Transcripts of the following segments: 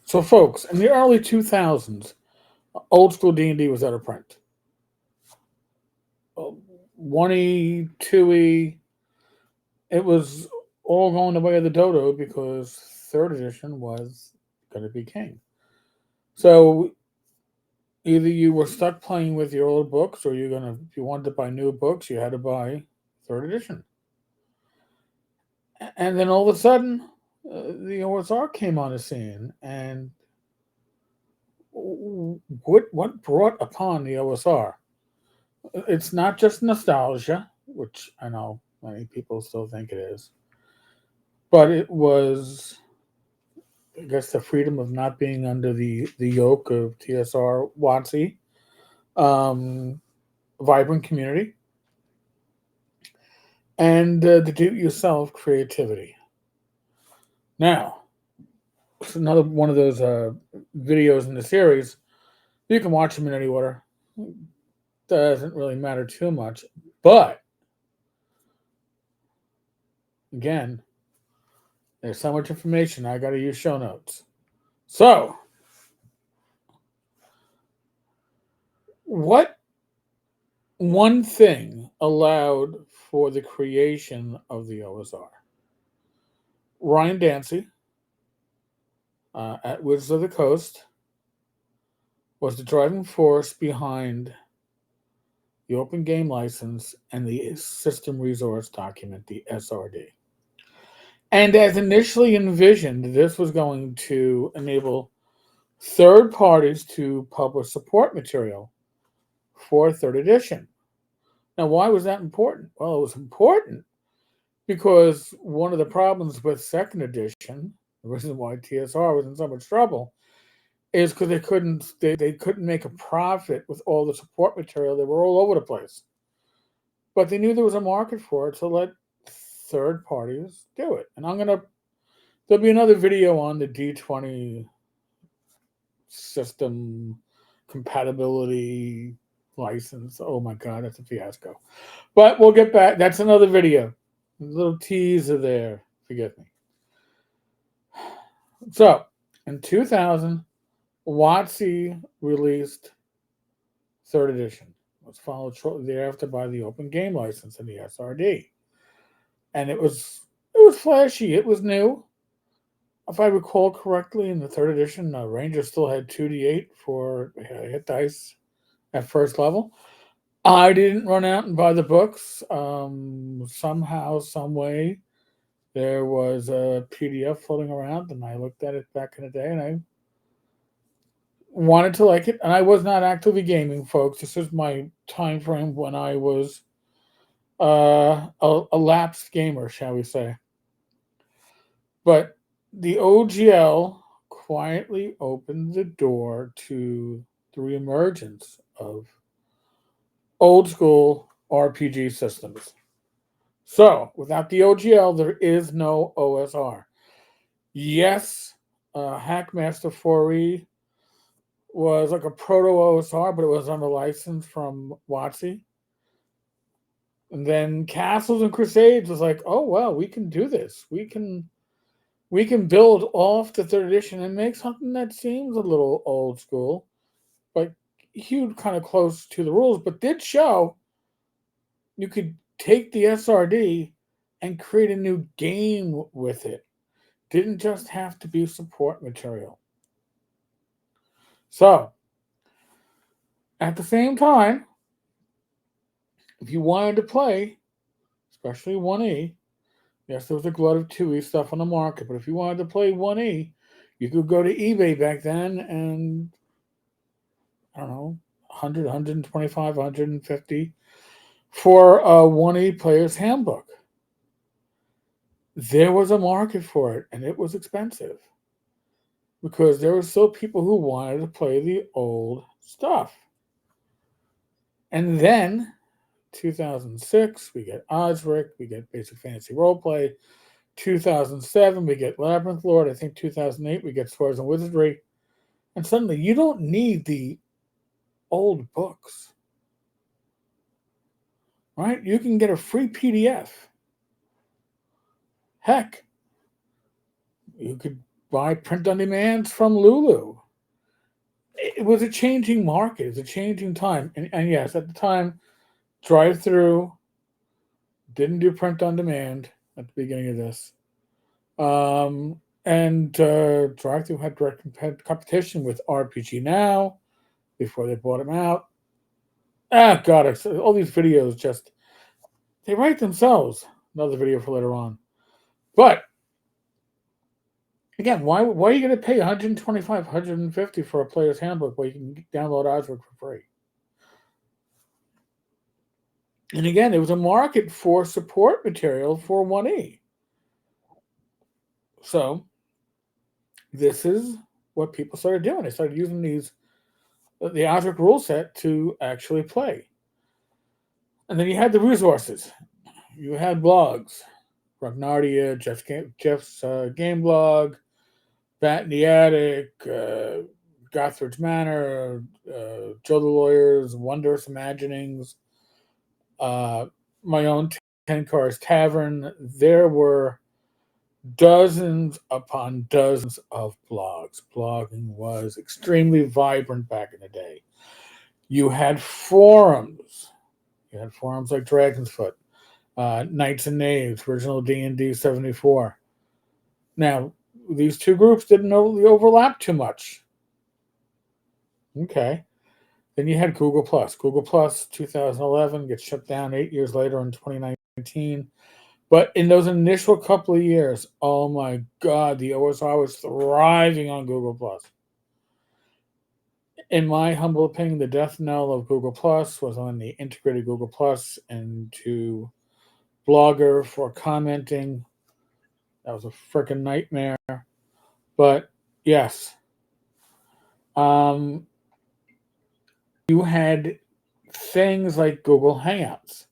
So, folks, in the early 2000s, old school D&D was out of print. 1E, 2E, it was all going the way of the dodo because third edition was going to be king. So either you were stuck playing with your old books, or if you wanted to buy new books, you had to buy third edition. And then all of a sudden, the O.S.R came on the scene, and what brought upon the O.S.R? It's not just nostalgia, which I know many people still think it is, but it was, I guess, the freedom of not being under the yoke of TSR WotC, um, vibrant community, and the do-it-yourself creativity. Now, it's another one of those videos in the series. You can watch them in any order. Doesn't really matter too much. But, again, there's so much information, I got to use show notes. So, what one thing allowed for the creation of the O.S.R? Ryan Dancy at Wizards of the Coast was the driving force behind the open game license and the system resource document, the SRD. And as initially envisioned, this was going to enable third parties to publish support material for third edition. Now, why was that important? Well, it was important because one of the problems with second edition, the reason why TSR was in so much trouble, is because they couldn't make a profit with all the support material. They were all over the place. But they knew there was a market for it, so let third parties do it. And there'll be another video on the D20 system compatibility license. Oh my God, that's a fiasco. But we'll get back. That's another video. A little teaser there. Forgive me. So, in 2000, WotC released third edition. It was followed shortly thereafter by the open game license and the SRD. And it was flashy. It was new. If I recall correctly, in the third edition, Ranger still had 2d8 for hit dice at first level. I didn't run out and buy the books. Somehow, some way, there was a PDF floating around, and I looked at it back in the day, and I wanted to like it. And I was not actively gaming, folks. This is my time frame when I was a lapsed gamer, shall we say. But the OGL quietly opened the door to the reemergence of old school RPG systems. So, without the OGL, there is no O.S.R. Yes, Hackmaster 4E was like a proto O.S.R, but it was under license from WotC. And then Castles and Crusades was like, oh well, we can do this. We can build off the third edition and make something that seems a little old school, but hewed kind of close to the rules, but did show you could take the SRD and create a new game with it. Didn't just have to be support material. So, at the same time, if you wanted to play, especially 1E, yes, there was a glut of 2E stuff on the market, but if you wanted to play 1E, you could go to eBay back then and, I don't know, 100, 125, 150 for a 1E player's handbook. There was a market for it, and it was expensive because there were still people who wanted to play the old stuff. And then 2006, we get OSRIC, we get Basic Fantasy Roleplay. 2007, we get Labyrinth Lord. I think 2008, we get Swords and Wizardry. And suddenly, you don't need the old books, right? You can get a free PDF. Heck, you could buy print on demand from Lulu. It was a changing market. It was a changing time. And yes, at the time, drive through didn't do print on demand at the beginning of this. And drive through had direct competition with RPG Now before they bought them out. Ah, God, all these videos just, they write themselves. Another video for later on. But again, why are you going to pay 125, 150 for a player's handbook where you can download OSRIC for free? And again, there was a market for support material for 1E. So this is what people started doing. They started using the OSRIC rule set to actually play. And then you had the resources. You had blogs. Ragnardia, Jeff's game blog, Bat in the Attic, Gothridge Manor, Joe the Lawyer's Wondrous Imaginings, my own Tenkar's Tavern. There were dozens upon dozens of blogs. Blogging was extremely vibrant back in the day. You had forums. You had forums like Dragon's Foot, Knights and Knaves, original D&D 74. Now, these two groups didn't really overlap too much. Okay. Then you had Google Plus. Google Plus 2011 gets shut down 8 years later in 2019. But in those initial couple of years, oh my God, the O.S.R. was thriving on Google Plus. In my humble opinion, the death knell of Google Plus was when they integrated Google Plus into Blogger for commenting. That was a freaking nightmare. But yes, you had things like Google Hangouts.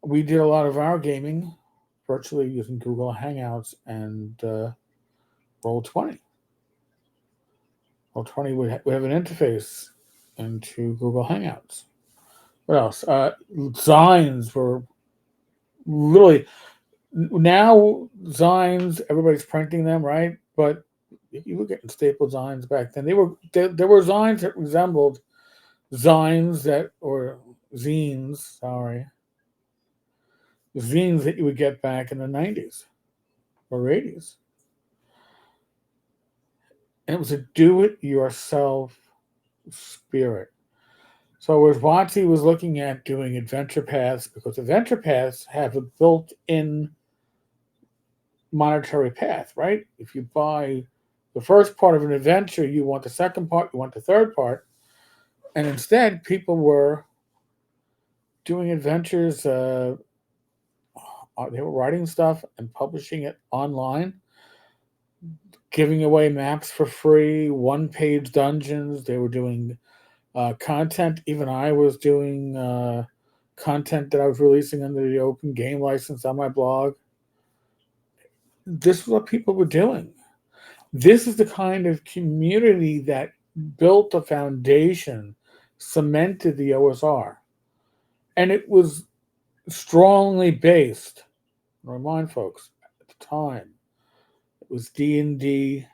We did a lot of our gaming virtually using Google Hangouts and Roll20. Roll20 would have an interface into Google Hangouts. What else? Zines were literally, now zines, everybody's printing them, right? But if you look at staple zines back then, there were zines that resembled zines that, or zines, sorry, zines that you would get back in the 90s or 80s. And it was a do-it-yourself spirit. So as WotC was looking at doing adventure paths, because adventure paths have a built-in monetary path, right? If you buy the first part of an adventure, you want the second part, you want the third part. And instead, people were doing adventures. They were writing stuff and publishing it online, giving away maps for free, one-page dungeons. They were doing content. Even I was doing content that I was releasing under the open game license on my blog. This is what people were doing. This is the kind of community that built a foundation, cemented the O.S.R. And it was strongly based, remind folks, at the time, it was D&D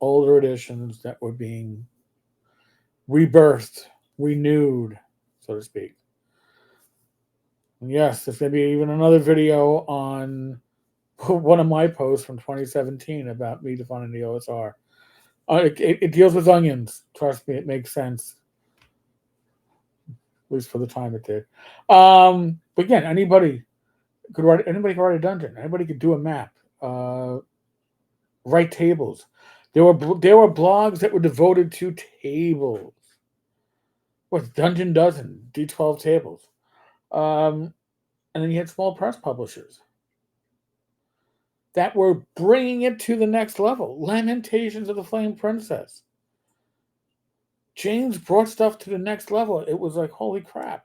older editions that were being rebirthed, renewed, so to speak. And yes, there's going to be even another video on one of my posts from 2017 about me defining the O.S.R. It deals with onions. Trust me, it makes sense. At least for the time it did. But again, anybody could write a dungeon. Anybody could do a map. Write tables. There were blogs that were devoted to tables. What, Dungeon Dozen, D12 tables. And then you had small press publishers that were bringing it to the next level. Lamentations of the Flame Princess. James brought stuff to the next level. It was like, holy crap.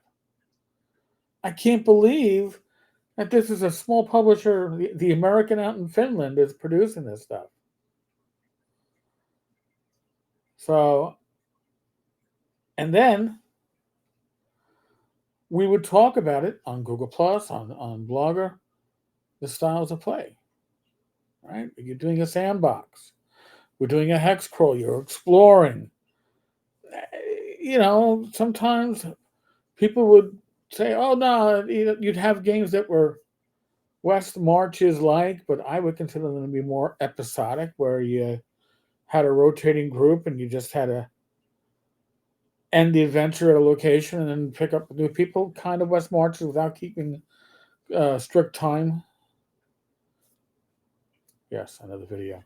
I can't believe that this is a small publisher, the American out in Finland, is producing this stuff. So, and then we would talk about it on Google Plus, on Blogger, the styles of play. Right? You're doing a sandbox. We're doing a hex crawl. You're exploring. Sometimes people would say, "Oh no," you'd have games that were West Marches like, but I would consider them to be more episodic, where you had a rotating group and you just had to end the adventure at a location and then pick up new people. Kind of West Marches without keeping strict time. Yes, another video.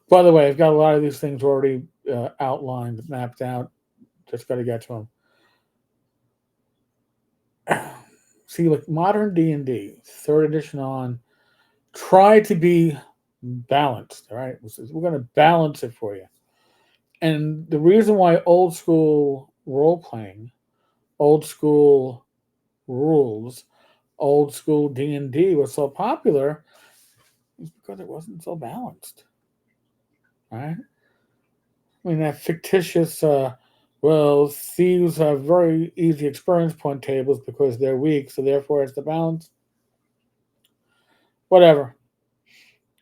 By the way, I've got a lot of these things already outlined, mapped out. Just got to get to them. See, like modern D&D, third edition on, try to be balanced. All right, we're going to balance it for you. And the reason why old school role playing, old school rules, old school D&D was so popular is because it wasn't so balanced. Right? I mean, that fictitious, thieves have very easy experience point tables because they're weak, so therefore it's the balance. Whatever.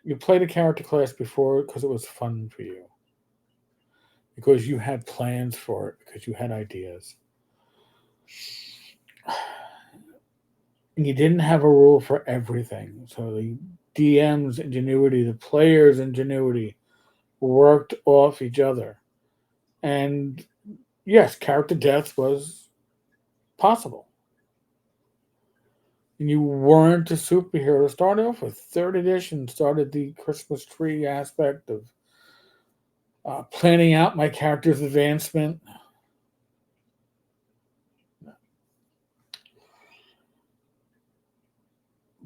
You played a character class before because it was fun for you. Because you had plans for it, because you had ideas. And you didn't have a rule for everything. So the DM's ingenuity, the player's ingenuity worked off each other. And yes, character death was possible. And you weren't a superhero to start off with. Third edition started the Christmas tree aspect of planning out my character's advancement.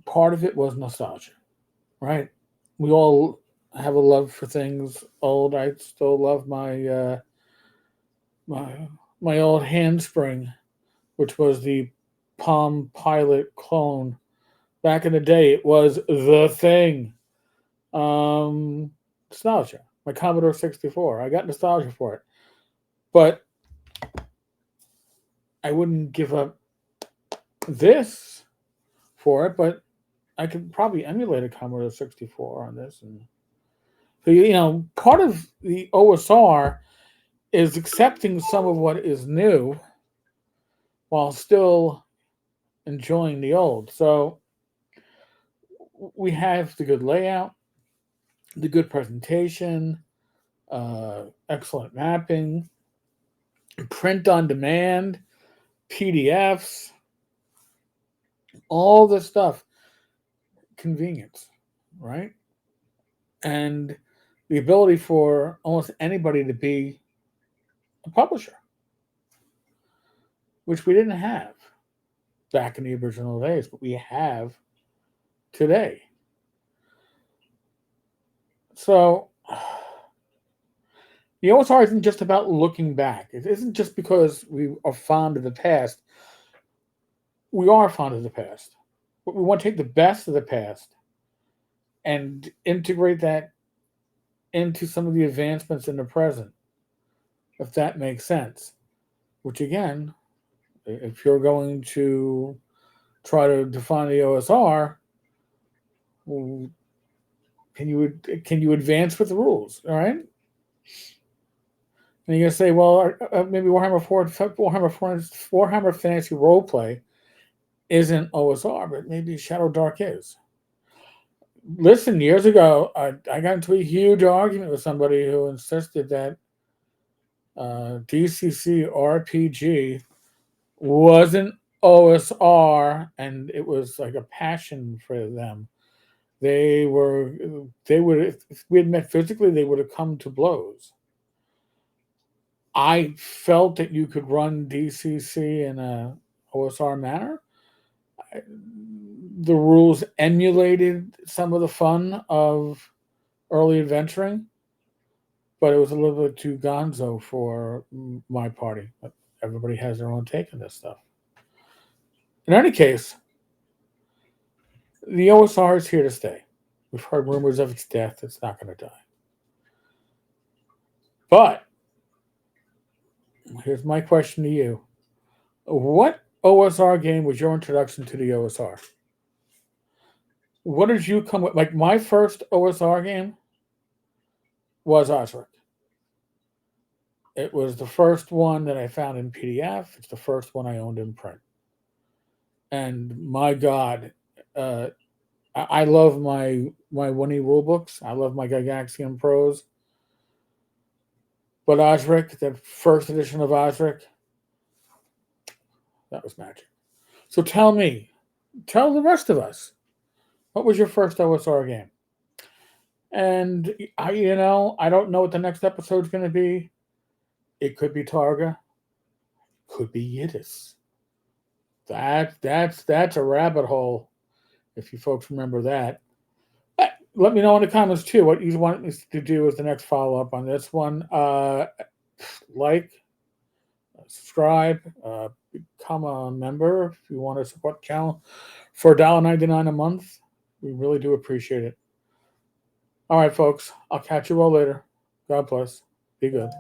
Part of it was nostalgia, right? We all have a love for things old. I still love my old handspring, which was the Palm Pilot clone. Back in the day, it was the thing. Nostalgia. My Commodore 64. I got nostalgia for it. But I wouldn't give up this for it, but I could probably emulate a Commodore 64 on this. And so, part of the OSR is accepting some of what is new while still enjoying the old. So we have the good layout, the good presentation, excellent mapping, print on demand, PDFs, all the stuff, convenience, right? And the ability for almost anybody to be a publisher, which we didn't have back in the original days, but we have today. So the O.S.R. isn't just about looking back. It isn't just because we are fond of the past. We are fond of the past. But we want to take the best of the past and integrate that into some of the advancements in the present, if that makes sense. Which again, if you're going to try to define the OSR, well, can you advance with the rules? All right. And you're gonna say, well, maybe Warhammer Fantasy Roleplay isn't OSR, but maybe Shadow Dark is. Listen, years ago, I got into a huge argument with somebody who insisted that DCC RPG wasn't OSR, and it was like a passion for them. They would, if we had met physically, they would have come to blows. I felt that you could run DCC in a OSR manner. The rules emulated some of the fun of early adventuring, but it was a little bit too gonzo for my party. But everybody has their own take on this stuff. In any case, the OSR is here to stay. We've heard rumors of its death. It's not going to die. But here's my question to you. What OSR game was your introduction to the OSR? What did you come with? Like my first OSR game was OSRIC. It was the first one that I found in PDF. It's the first one I owned in print. And my God, I love my Winnie rule books. I love my Gygaxian Pros. But OSRIC, the first edition of OSRIC, that was magic. So tell the rest of us, what was your first OSR game? And I don't know what the next episode's going to be. It could be Targa, could be Yiddish. That's a rabbit hole. If you folks remember that, let me know in the comments too what you want me to do as the next follow up on this one. Like, subscribe, become a member if you want to support the channel for $1.99 a month. We really do appreciate it. All right, folks. I'll catch you all later. God bless. Be good.